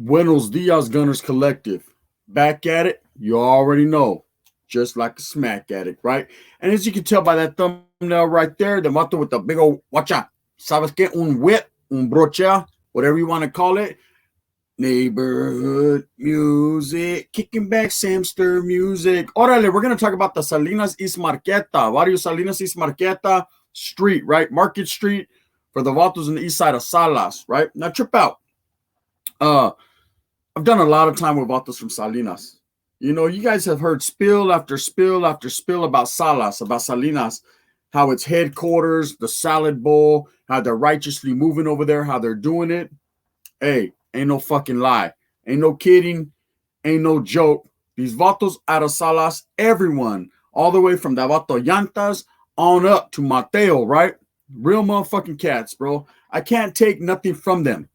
Buenos dias, Gunners Collective. Back at it, you already know. Just like a smack addict, right? And as you can tell by that thumbnail right there, the vato with the big old, watch out, sabes que, un whip, un brocha, whatever you want to call it. Neighborhood music, kicking back Samster music. Orale, we're going to talk about the Salinas East Marqueta, Barrio Salinas East Marqueta Street, right? Market Street for the vatos on the east side of Salas, right? Now, trip out. I've done a lot of time with vatos from Salinas. You know, you guys have heard spill after spill after spill about Salas, about Salinas, how it's headquarters, the salad bowl, how they're righteously moving over there, how they're doing it. Hey, ain't no fucking lie. Ain't no kidding. Ain't no joke. These vatos out of Salas, everyone, all the way from the vato Llantas on up to Mateo, right? Real motherfucking cats, bro. I can't take nothing from them.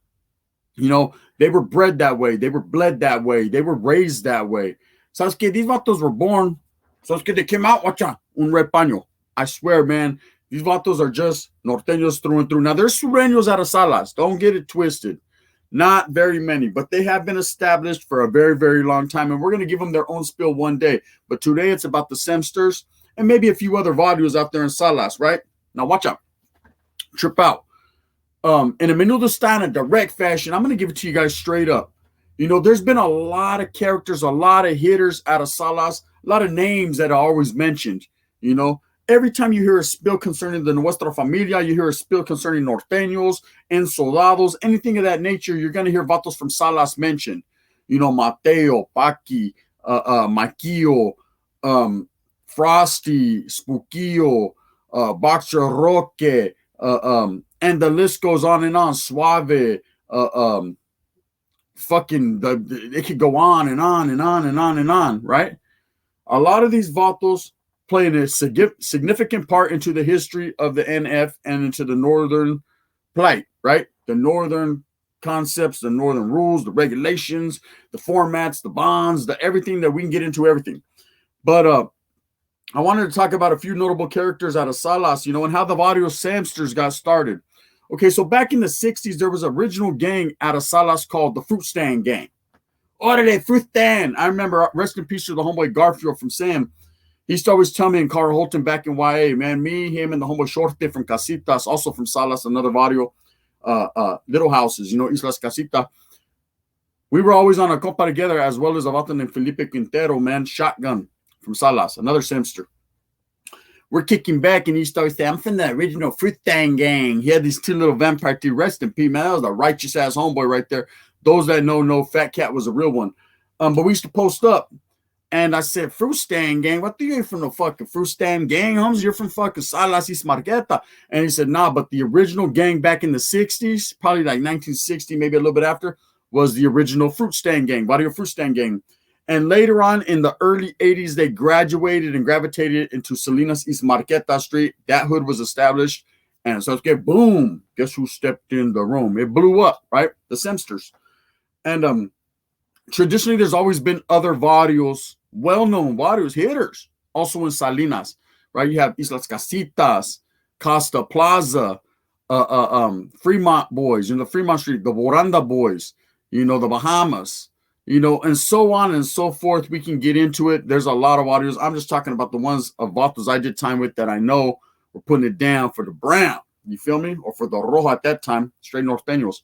You know, they were bred that way. They were bled that way. They were raised that way. ¿Sabes qué? These vatos were born. ¿Sabes qué? They came out, watch out, un red paño. I swear, man, these vatos are just norteños through and through. Now, there's sureños out of Salas. Don't get it twisted. Not very many, but they have been established for a very, very long time, and we're going to give them their own spill one day. But today, it's about the Semsters and maybe a few other vadios out there in Salas, right? Now, watch out. Trip out. In a menudo style and direct fashion, I'm going to give it to you guys straight up. You know, there's been a lot of characters, a lot of hitters out of Salas, a lot of names that are always mentioned. You know, every time you hear a spill concerning the Nuestra Familia, you hear a spill concerning Norteños, Ensoldados, anything of that nature, you're going to hear vatos from Salas mentioned. You know, Mateo, Paqui, Maquillo, Frosty, Spookillo, Boxer Roque, and the list goes on and on. Suave, it could go on and on and on and on and on, right? A lot of these vatos playing a significant part into the history of the NF and into the northern plight, right? The northern concepts, the northern rules, the regulations, the formats, the bonds, the everything that we can get into everything. But I wanted to talk about a few notable characters out of Salas, you know, and how the Barrio Samsters got started. Okay, so back in the 60s, there was an original gang out of Salas called the Fruit Stand Gang. Orale, Fruit Stand. I remember, rest in peace to the homeboy Garfield from Sam. He used to always tell me and Carl Holton back in YA, man, me, him, and the homeboy Shorte from Casitas, also from Salas, another barrio, little houses, you know, Islas Casitas. We were always on a compa together, as well as a vato named Felipe Quintero, man, Shotgun from Salas, another Semster. We're kicking back, and he started saying, I'm from the original Fruit Stand Gang. He had these two little vampire teeth. Rest in peace, man. That was a righteous-ass homeboy right there. Those that know, Fat Cat was a real one. But we used to post up, and I said, Fruit Stand Gang? What, you ain't from the fucking Fruit Stand Gang, homes? You're from fucking Salas East Marqueta. And he said, nah, but the original gang back in the 60s, probably like 1960, maybe a little bit after, was the original Fruit Stand Gang, Barrio Fruit Stand Gang. And later on in the early 80s, they graduated and gravitated into Salinas East Marqueta Street. That hood was established. And so it's get boom. Guess who stepped in the room? It blew up, right? The Semsters. And traditionally, there's always been other barrios, well-known barrios, hitters, also in Salinas, right? You have Islas Casitas, Costa Plaza, Fremont boys, you know, the Fremont Street, the Boranda boys, you know, the Bahamas, you know, and so on and so forth. We can get into it. There's a lot of audios. I'm just talking about the ones of vatos I did time with that I know were putting it down for the brown. You feel me? Or for the rojo at that time, straight Norteños.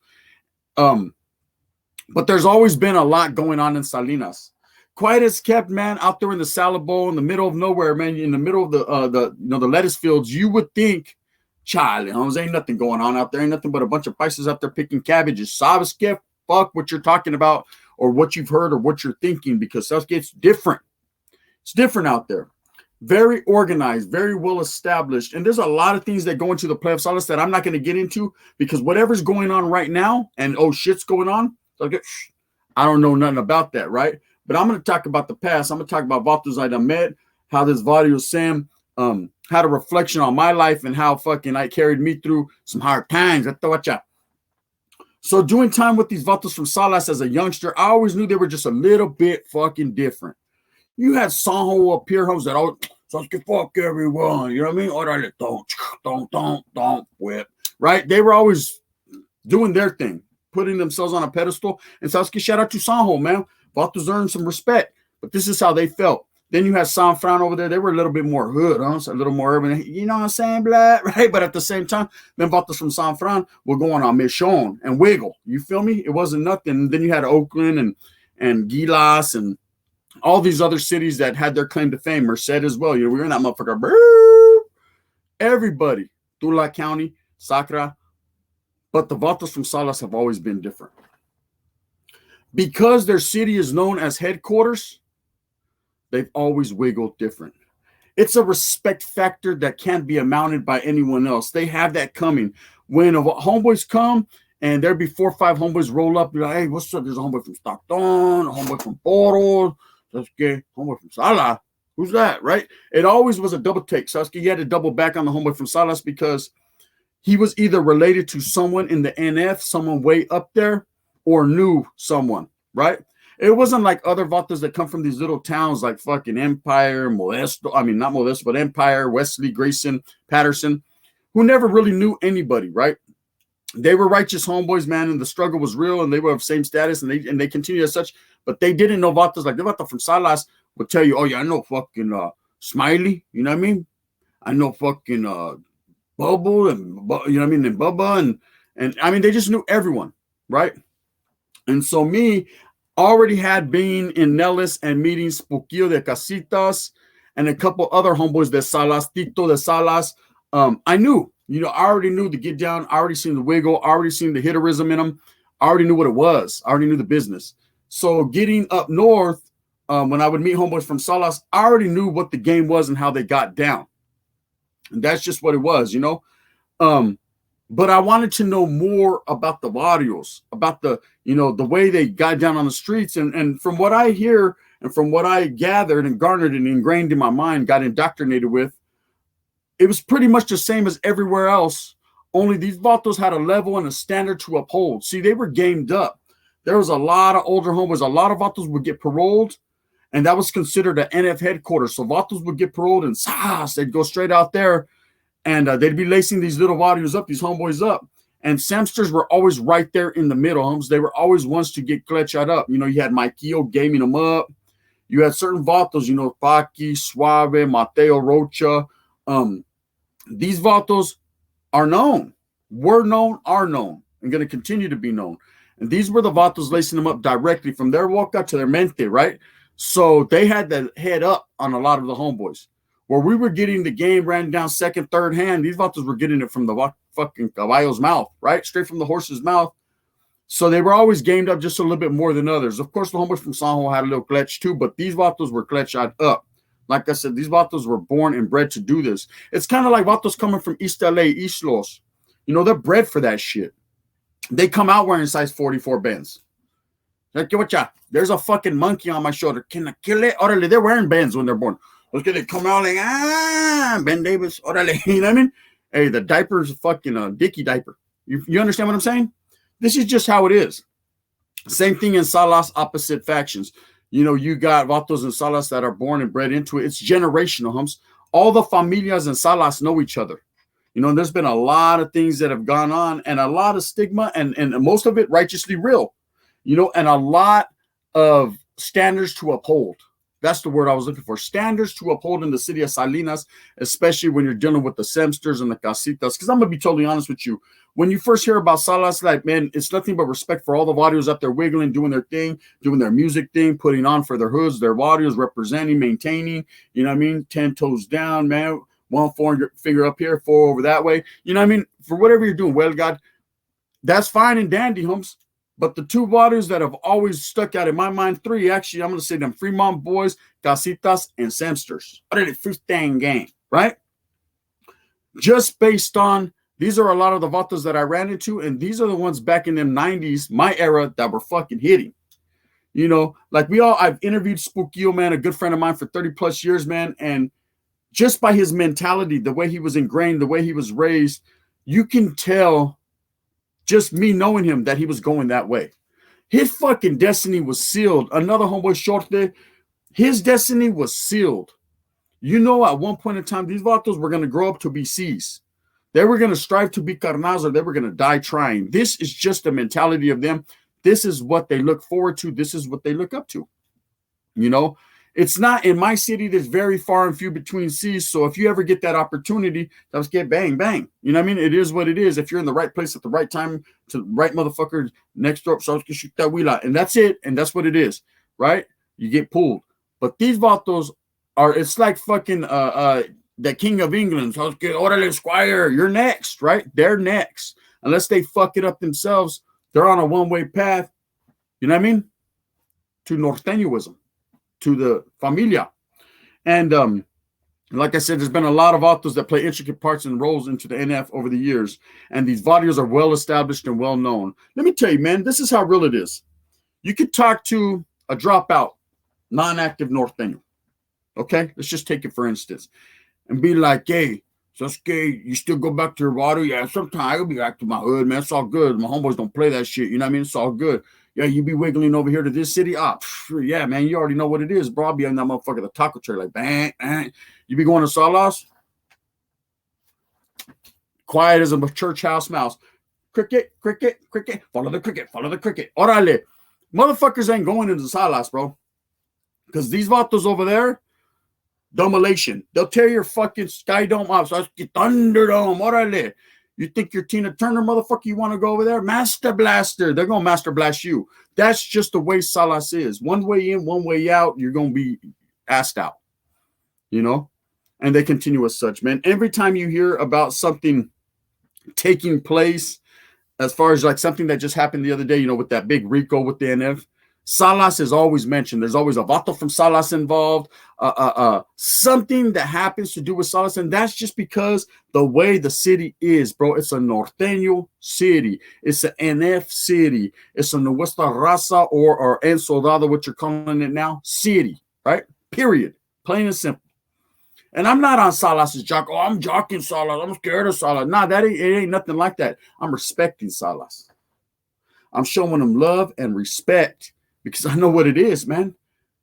But there's always been a lot going on in Salinas. Quiet as kept, man, out there in the salad bowl in the middle of nowhere, man, in the middle of the lettuce fields. You would think, Charlie, ain't nothing going on out there. Ain't nothing but a bunch of prices out there picking cabbages. Sabes que? Fuck what you're talking about, or what you've heard, or what you're thinking, because it's different. It's different out there. Very organized, very well established. And there's a lot of things that go into the play of Salas that I'm not going to get into, because whatever's going on right now, and shit's going on, I don't know nothing about that, right? But I'm going to talk about the past. I'm going to talk about vatos I met, how this Vario Sam had a reflection on my life, and how fucking I carried me through some hard times. So doing time with these vatos from Salas as a youngster, I always knew they were just a little bit fucking different. You had Sanjo up here, homes that always, fuck everyone, you know what I mean? Orale, don't whip, right? They were always doing their thing, putting themselves on a pedestal. And Sasuke, shout out to Sanho, man. Vatos earned some respect, but this is how they felt. Then you had San Fran over there. They were a little bit more hood, huh? So a little more urban. You know what I'm saying, blood? Right? But at the same time, them vatos from San Fran were going on Mission and Wiggle. You feel me? It wasn't nothing. Then you had Oakland and Gilas and all these other cities that had their claim to fame. Merced as well. You know, we were in that motherfucker. Brrr. Everybody. Tula County, Sacra. But the vatos from Salas have always been different. Because their city is known as headquarters, they've always wiggled different. It's a respect factor that can't be amounted by anyone else. They have that coming. When homeboys come and there be 4 or 5 homeboys roll up, be like, hey, what's up? There's a homeboy from Stockton, a homeboy from Poro, Sasuke, homeboy from Salas. Who's that, right? It always was a double take. Sasuke, you had to double back on the homeboy from Salas because he was either related to someone in the NF, someone way up there, or knew someone, right? It wasn't like other vatos that come from these little towns like fucking Empire, Modesto. I mean, not Modesto, but Empire, Wesley, Grayson, Patterson, who never really knew anybody, right? They were righteous homeboys, man, and the struggle was real, and they were of same status, and they continued as such, but they didn't know vatos. Like the vato from Salas would tell you, oh, yeah, I know fucking Smiley, you know what I mean? I know fucking Bubble, and you know what I mean, and Bubba, and I mean, they just knew everyone, right? And so me, already had been in Nellis and meeting Spookio de Casitas and a couple other homeboys de Salas, Tito de Salas. I knew, you know, I already knew the get down. I already seen the wiggle. I already seen the hitterism in them. I already knew what it was. I already knew the business. So getting up north, when I would meet homeboys from Salas, I already knew what the game was and how they got down. And that's just what it was, you know. But I wanted to know more about the barrios, about the, you know, the way they got down on the streets. And from what I hear and from what I gathered and garnered and ingrained in my mind, got indoctrinated with, it was pretty much the same as everywhere else. Only these vatos had a level and a standard to uphold. See, they were gamed up. There was a lot of older homeboys. A lot of vatos would get paroled, and that was considered an NF headquarters. So vatos would get paroled and they'd go straight out there. And they'd be lacing these little warriors up, these homeboys up. And Samsters were always right there in the middle, homes. They were always ones to get Klechad up. You know, you had Mikeo gaming them up. You had certain vatos, you know, Paki, Suave, Mateo, Rocha. These vatos are known, were known, are known, and going to continue to be known. And these were the vatos lacing them up directly from their walk out to their mente, right? So they had the head up on a lot of the homeboys. Where we were getting the game ran down second, third hand, these vatos were getting it from the fucking caballo's mouth, right? Straight from the horse's mouth. So they were always gamed up just a little bit more than others. Of course, the homeboys from Sanjo had a little clutch too, but these vatos were clutched up. Like I said, these vatos were born and bred to do this. It's kind of like vatos coming from East LA, East Los. You know, they're bred for that shit. They come out wearing size 44 Benz. Like, there's a fucking monkey on my shoulder. Can I kill it? Orale, they're wearing Benz when they're born. Look at it come out like, Ben Davis, orale. You know what I mean? Hey, the diaper's a fucking dicky diaper. You understand what I'm saying? This is just how it is. Same thing in Salas, opposite factions. You know, you got vatos and Salas that are born and bred into it. It's generational, hums. All the familias in Salas know each other. You know, and there's been a lot of things that have gone on and a lot of stigma and most of it righteously real. You know, and a lot of standards to uphold. That's the word I was looking for. Standards to uphold in the city of Salinas, especially when you're dealing with the Semsters and the Casitas. Because I'm going to be totally honest with you. When you first hear about Salas, like, man, it's nothing but respect for all the barrios up there wiggling, doing their thing, doing their music thing, putting on for their hoods, their barrios, representing, maintaining, you know what I mean? 10 toes down, man. 1 finger up here, 4 over that way. You know what I mean? For whatever you're doing, well, God, that's fine and dandy, homes. But the 2 waters that have always stuck out in my mind, 3 actually, I'm going to say them Fremont boys, Casitas, and Semsters. Freestyle game, right? Just based on, these are a lot of the vatos that I ran into, and these are the ones back in them 90s, my era, that were fucking hitting. You know, like I've interviewed Spookio, man, a good friend of mine for 30 plus years, man, and just by his mentality, the way he was ingrained, the way he was raised, you can tell just me knowing him that he was going that way. His fucking destiny was sealed. Another homeboy, Shorte, his destiny was sealed. You know, at one point in time, these vatos were going to grow up to be C's. They were going to strive to be carnals or they were going to die trying. This is just the mentality of them. This is what they look forward to. This is what they look up to. You know, it's not in my city. There's very far and few between seas. So if you ever get that opportunity, let's get bang, bang. You know what I mean? It is what it is. If you're in the right place at the right time to the right motherfucker next door, so shoot that wheel out. And that's it. And that's what it is, right? You get pulled. But these vatos are, it's like fucking the King of England. So orale, squire, you're next, right? They're next. Unless they fuck it up themselves, they're on a one-way path. You know what I mean? To Norteñoism, to the familia. And like I said, there's been a lot of autos that play intricate parts and roles into the NF over the years. And these barrios are well established and well known. Let me tell you, man, this is how real it is. You could talk to a dropout, non-active Norteño. Okay? Let's just take it for instance. And be like, hey, Sasuke, you still go back to your water? Yeah, sometimes I'll be back to my hood, man. It's all good. My homeboys don't play that shit. You know what I mean? It's all good. Yeah, you be wiggling over here to this city? Yeah, man, you already know what it is, bro. I'll be on that motherfucker, the taco tray, like, bang, bang. You be going to Salas? Quiet as a church house mouse. Cricket, cricket, cricket. Follow the cricket, follow the cricket. Orale. Motherfuckers ain't going into Salas, bro. Because these vatos over there, domination. They'll tear your fucking Sky Dome off. So Thunderdome. Orale. You think you're Tina Turner, motherfucker? You want to go over there? Master Blaster. They're going to Master Blast you. That's just the way Salas is. One way in, one way out. You're going to be assed out. You know? And they continue as such, man. Every time you hear about something taking place, as far as like something that just happened the other day, you know, with that big Rico with the NF, Salas is always mentioned. There's always a vato from Salas involved, something that happens to do with Salas, and that's just because the way the city is, bro. It's a Norteño city. It's an NF city. It's a Nuestra Raza or En Soldado, what you're calling it now, city, right? Period. Plain and simple. And I'm not on Salas's jock. Oh, I'm jocking Salas. I'm scared of Salas. Nah, it ain't nothing like that. I'm respecting Salas. I'm showing them love and respect. Because I know what it is, man.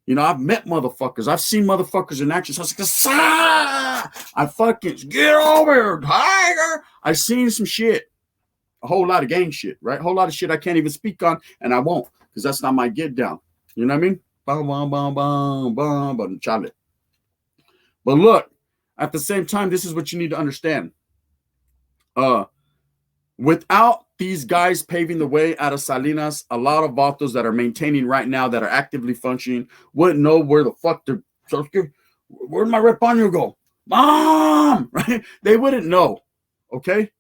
You know, I've met motherfuckers. I've seen motherfuckers in action. So I was like, I fucking get over here, tiger. I've seen some shit. A whole lot of gang shit, right? A whole lot of shit I can't even speak on, and I won't, because that's not my get down. You know what I mean? Bum, bum, bum, bum, bum, bum, chale. But look, at the same time, this is what you need to understand. Without these guys paving the way out of Salinas, a lot of vatos that are maintaining right now, that are actively functioning, wouldn't know where the fuck to. Where'd my Repaño go? Mom! Right? They wouldn't know. Okay?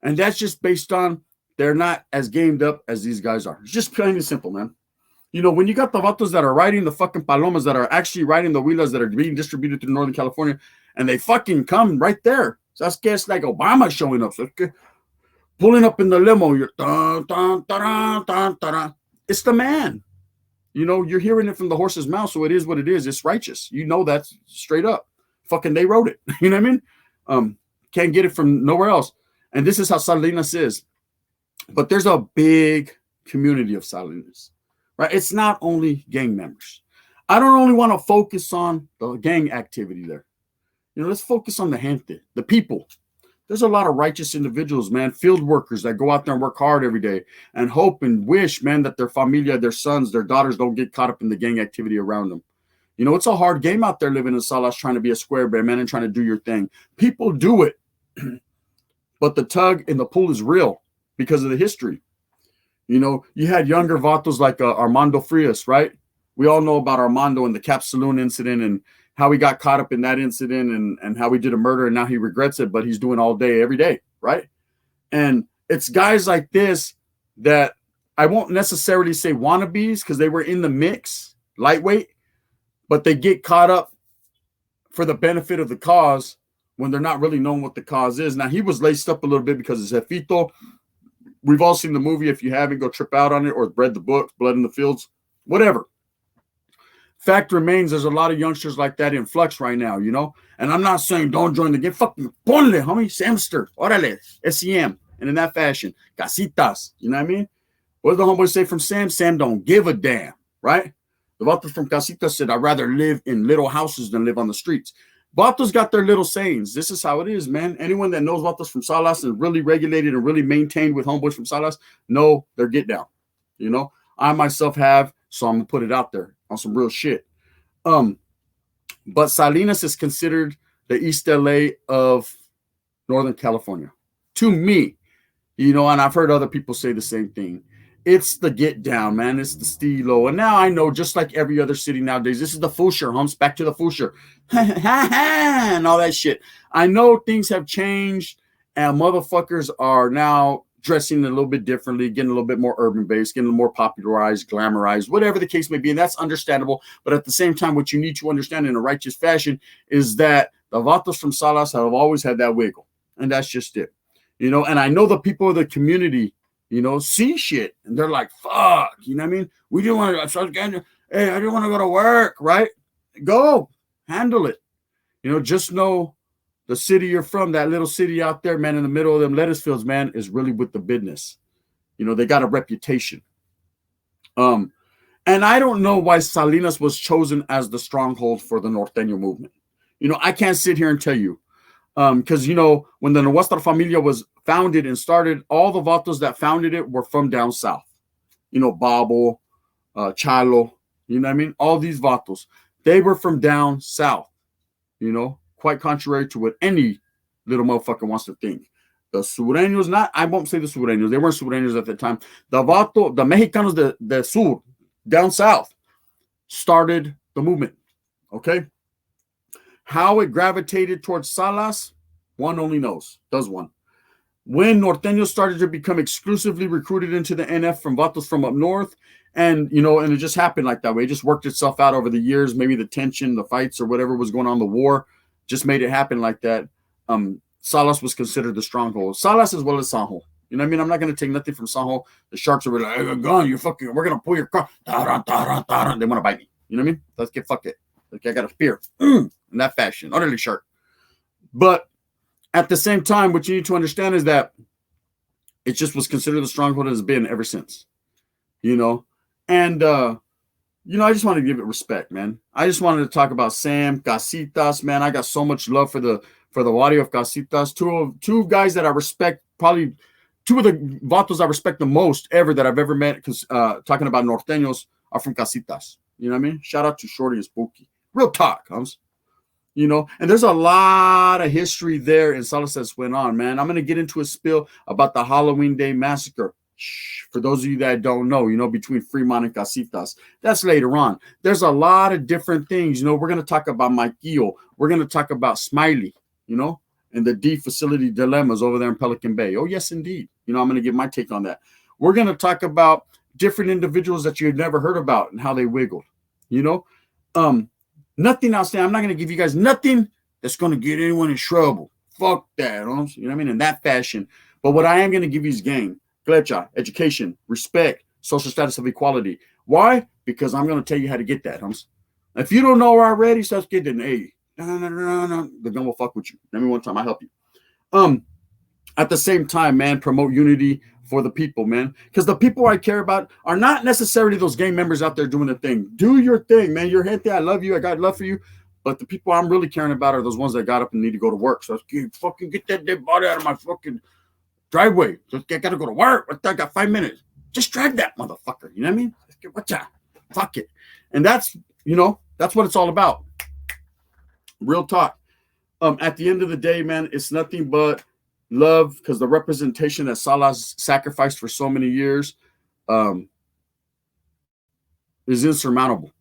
And that's just based on they're not as gamed up as these guys are. It's just plain and simple, man. You know, when you got the vatos that are riding the fucking palomas, that are actually riding the wheelers that are being distributed through Northern California, and they fucking come right there. So that's guess like Obama showing up. So pulling up in the limo, you're dun, dun, dun, dun, dun. It's the man. You know, you're hearing it from the horse's mouth, so it is what it is. It's righteous. You know that's straight up. Fucking they wrote it. You know what I mean? Can't get it from nowhere else. And this is how Salinas is. But there's a big community of Salinas, right? It's not only gang members. I don't only want to focus on the gang activity there. You know, let's focus on the gente, the people. There's a lot of righteous individuals, man, field workers that go out there and work hard every day and hope and wish, man, that their familia, their sons, their daughters don't get caught up in the gang activity around them. You know, it's a hard game out there living in Salas, trying to be a square bear, man, and trying to do your thing. People do it, but the tug and the pull is real because of the history. You know, you had younger vatos like Armando Frias, right? We all know about Armando and the Cap Saloon incident and how he got caught up in that incident and how he did a murder and now he regrets it, but he's doing all day, every day, right? And it's guys like this that I won't necessarily say wannabes because they were in the mix, lightweight, but they get caught up for the benefit of the cause when they're not really knowing what the cause is. Now, he was laced up a little bit because it's Jefito. We've all seen the movie. If you haven't, go trip out on it or read the book, Blood in the Fields, whatever. Fact remains, there's a lot of youngsters like that in flux right now, you know? And I'm not saying don't join the game. Fucking ponle, homie. Samster. Orale. SEM. And in that fashion. Casitas. You know what I mean? What does the homeboy say from Sam? Sam don't give a damn, right? The vato from Casitas said, I'd rather live in little houses than live on the streets. Vatos got their little sayings. This is how it is, man. Anyone that knows Vatos from Salas and really regulated and really maintained with homeboys from Salas, know their get down. You know, I myself have, so I'm gonna put it out there on some real shit. But Salinas is considered the East LA of Northern California. To me, you know, and I've heard other people say the same thing. It's the get down, man. It's the stilo. And now I know, just like every other city nowadays, this is the Fusher, humps back to the Fusher. And all that shit. I know things have changed and motherfuckers are now dressing a little bit differently, getting a little bit more urban based, getting a little more popularized, glamorized, whatever the case may be. And that's understandable. But at the same time, what you need to understand in a righteous fashion is that the Vatos from Salas have always had that wiggle. And that's just it. You know, and I know the people of the community, you know, see shit and they're like, fuck, you know what I mean? We didn't want to, hey, I didn't want to go to work, right? Go, handle it. You know, just know the city you're from, that little city out there, man, in the middle of them lettuce fields, man, is really with the business. You know, they got a reputation. And I don't know why Salinas was chosen as the stronghold for the Norteño movement. You know, I can't sit here and tell you. Because, you know, when the Nuestra Familia was founded and started, all the Vatos that founded it were from down south. You know, Babo, Chalo, you know what I mean? All these Vatos, they were from down south, you know, quite contrary to what any little motherfucker wants to think. The Sureños, I won't say the Sureños, they weren't Sureños at the time. The Mexicanos de Sur, down south, started the movement, okay? How it gravitated towards Salas, one only knows, does one. When Norteños started to become exclusively recruited into the NF from Vatos from up north, and, you know, and it just happened like that way. It just worked itself out over the years. Maybe the tension, the fights, or whatever was going on, the war, just made it happen like that. Salas was considered the stronghold. Salas as well as Sanjo. You know what I mean? I'm not going to take nothing from Sanjo. The Sharks are like, hey, gun, you're fucking, we're going to pull your car. They want to bite me. You know what I mean? Let's get fuck it. Like, I got a spear. In that fashion, utterly sharp. But at the same time, what you need to understand is that it just was considered the stronghold it has been ever since, you know. And you know, I just want to give it respect, man. I just wanted to talk about Sam Casitas, man. I got so much love for the Wadi of Casitas. Two guys that I respect, probably two of the Vatos I respect the most ever that I've ever met. Because talking about Norteños are from Casitas. You know what I mean? Shout out to Shorty and Spooky. Real talk, Hums. You know, and there's a lot of history there in Salas that went on, man. I'm going to get into a spill about the Halloween Day Massacre. For those of you that don't know, you know, between Fremont and Casitas. That's later on. There's a lot of different things. You know, we're going to talk about Maikio. We're going to talk about Smiley, you know, and the D facility dilemmas over there in Pelican Bay. Oh, yes, indeed. You know, I'm going to give my take on that. We're going to talk about different individuals that you've never heard about and how they wiggled, you know. Nothing outstanding. I'm not going to give you guys nothing that's going to get anyone in trouble. Fuck that. You know what I mean? In that fashion. But what I am going to give you is game, glecha, education, respect, social status of equality. Why? Because I'm going to tell you how to get that. If you don't know already, start getting hey, no, the gun will fuck with you. Let me one time. I help you. At the same time, man, promote unity for the people, man. Because the people I care about are not necessarily those gang members out there doing the thing. Do your thing, man. You're gente. I love you. I got love for you. But the people I'm really caring about are those ones that got up and need to go to work. So fucking get that dead body out of my fucking driveway. So I got to go to work. I got 5 minutes. Just drive that motherfucker. You know what I mean? What's that? Fuck it. And that's, you know, that's what it's all about. Real talk. At the end of the day, man, it's nothing but love, because the representation that Salas sacrificed for so many years is insurmountable.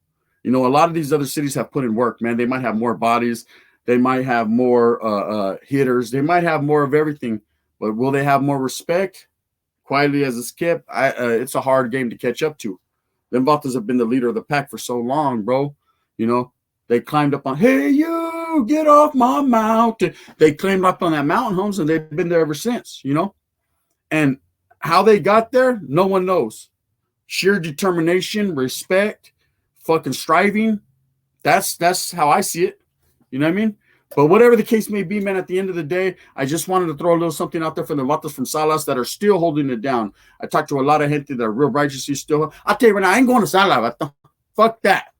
You know, a lot of these other cities have put in work, man. They might have more bodies. They might have more hitters. They might have more of everything. But will they have more respect? Quietly as a skip, it's a hard game to catch up to. Them Vatos have been the leader of the pack for so long, bro. You know, they climbed up on, hey, you, get off my mountain. They climbed up on that mountain, homes, and they've been there ever since, you know. And how they got there, no one knows. Sheer determination, respect, fucking striving. That's how I see it. You know what I mean? But whatever the case may be, man, at the end of the day, I just wanted to throw a little something out there for the Vatos from Salas that are still holding it down. I talked to a lot of gente that are real righteously still. I'll tell you right now, I ain't going to Salas. Fuck that.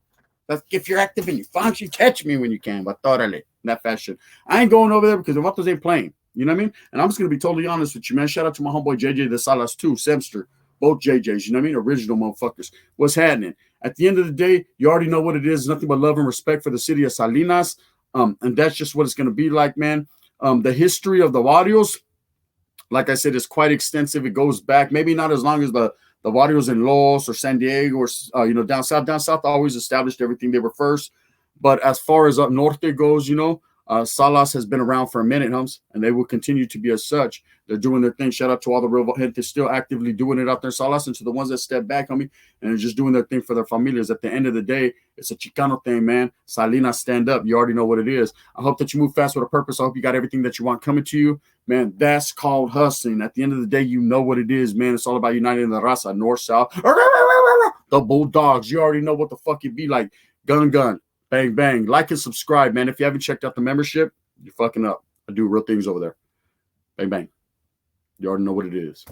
If you're active and you function, catch me when you can. But thoroughly. that fast shit. I ain't going over there because the Vatos ain't playing. You know what I mean? And I'm just gonna be totally honest with you, man. Shout out to my homeboy JJ the Salas too, Semster, both JJs. You know what I mean? Original motherfuckers. What's happening? At the end of the day, you already know what it is. Nothing but love and respect for the city of Salinas. And that's just what it's gonna be like, man. The history of the Warriors, like I said, is quite extensive. It goes back, maybe not as long as the Warriors in Los or San Diego or down south. Down south always established everything. They were first. But as far as up norte goes, Salas has been around for a minute, Hums, and they will continue to be as such. They're doing their thing. Shout out to all the real gente still actively doing it out there in Salas, and to the ones that step back, homie, and are just doing their thing for their familias. At the end of the day, it's a Chicano thing, man. Salinas, stand up. You already know what it is. I hope that you move fast with a purpose. I hope you got everything that you want coming to you. Man, that's called hustling. At the end of the day, you know what it is, man. It's all about uniting the raza, north, south. The Bulldogs. You already know what the fuck it be like. Gun. Bang, bang. Like and subscribe, man. If you haven't checked out the membership, you're fucking up. I do real things over there. Bang, bang. You already know what it is.